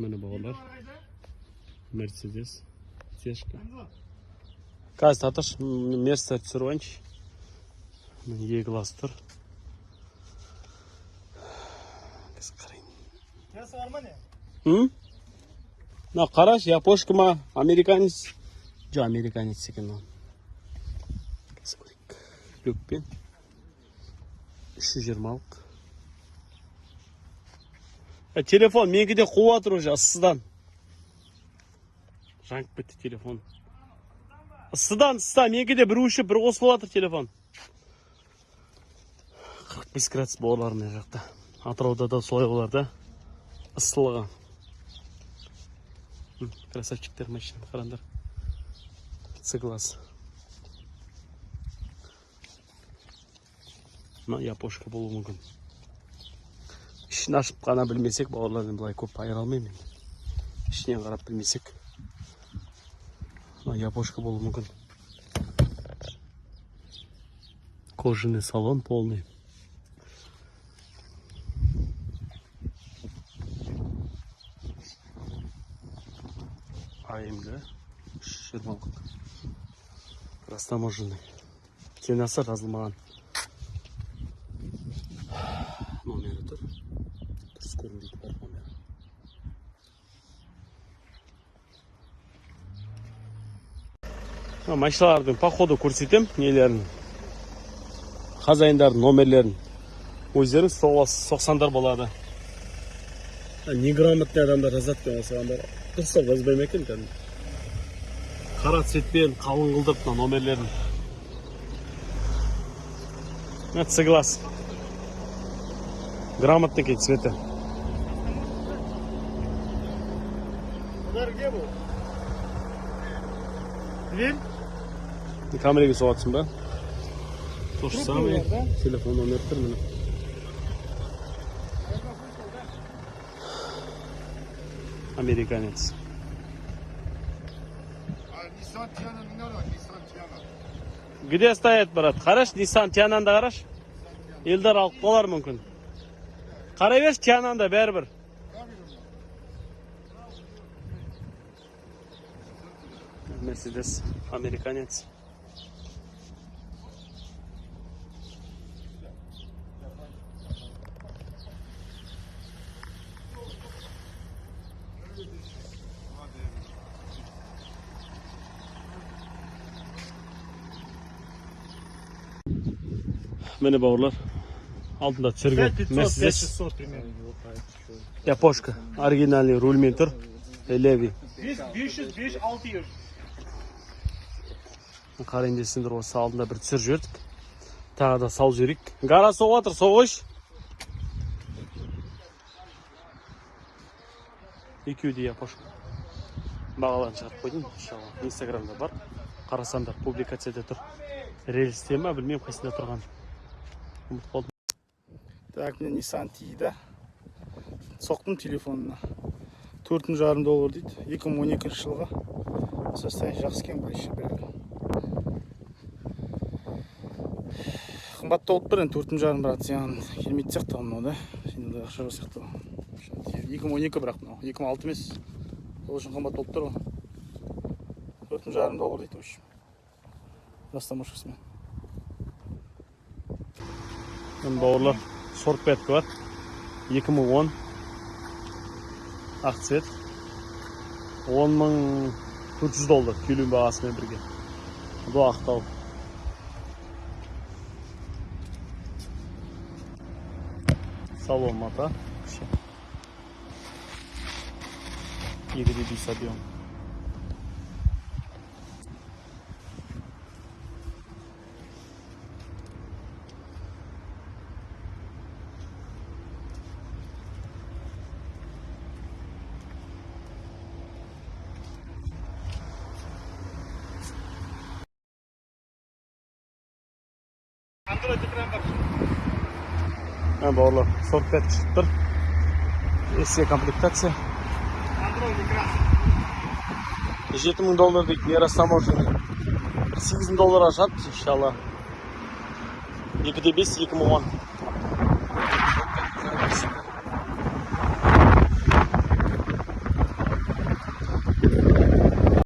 Mene bağlar. Mercedes. Тешка. Қазір татыш место түсіріп алайыншы. Е класс тұр. Қазір қарайын. Ясы бар ма не? Мына қараш, япошка ма, американец. Жоқ, американец екен ол. Қазір көрейік. Люкпен. 320-ық. Телефон менікі де қуып отыр уже ысыдан. Жанып кетті телефон. Ысыдан, менікі де бір өшіп, бір қосылып отыр телефон. 45 градус бауырлар мына жақта. Атырауда да солай болар да. Ысылығы. Красавчиктер машина қараңдар. С-класс. Мына япошка болуы мүмкін. Ішін ашып қана білмесек, бауырлардан былай көп айыра алмаймын. Ішінен қарап білмесек. Япошка болуы мүмкін. Кожаный салон полный. АМГ 20-ық. Растаможенный. Тенасы жазылмаған. Номері тұр. Дұрыс көрінбейді бар номері. Машиналардың походу көрсетем, нелерін. Хазайындардың номерлерін. Өздерің соқсандар болады. Неграмотный адамдар жазады екен осығандар. Дұрыстап жазбаймын екен кәдімгі. Қара цветпен қалың қылдырып номерлерін. С-класс. Грамотный екен цветі. Бұлар где бұл? Білем? Камереге соғатсың ба? То же самое. Телефон номер тұр міне. Американец. Где стоит, брат? Қараш, Nissan Тиананда қараш. Елдар алып қалар мүмкін. Қарай берші Тиананда бәрібір. Mercedes, американец. Mene бауырлар, алдында түсірген Mercedes. Япошка, оригинальный рульмен тұр. Леви. 500-600. Қарайын десіңдер, осы алдында бір түсір жөрдік. Тағы да сал жөрек. Гара соғы атыр, соғыш. Екеу де япошка. Бағаларын шығарып қойдым. Инстаграмда бар. Қарасандар, публикацияда тұр. Релісте ма, білмеймін қайсында тұрған. Так, мен Nissan тиді. Соқтым телефонына. $4,5 дейді. 2012 жылға. Состояние жақсы екен бұл еще бір. Қымбат толып бір, 4,5 брат, сен келмейді сияқты мынау да. Сен де ақша сияқты. 2012 бірақ мынау, 2006 емес. Ол үшін қымбат толып тұр ғой. $4,5 дейді өш. Растамашқысымен. Бауырлар, 45 var. 2010. Ақ цвет. $10,400 күйлін бағасымен бірге. Бұл ақтау. Салон мата. 2,50 объем. Android ekran var. Бауырлар, 45 шығып тұр. Eski комплектация. Android ekran. $7,000 дейді, не растаможенный. $8,000 ашады, иншалла. 2,5, 2010. ғой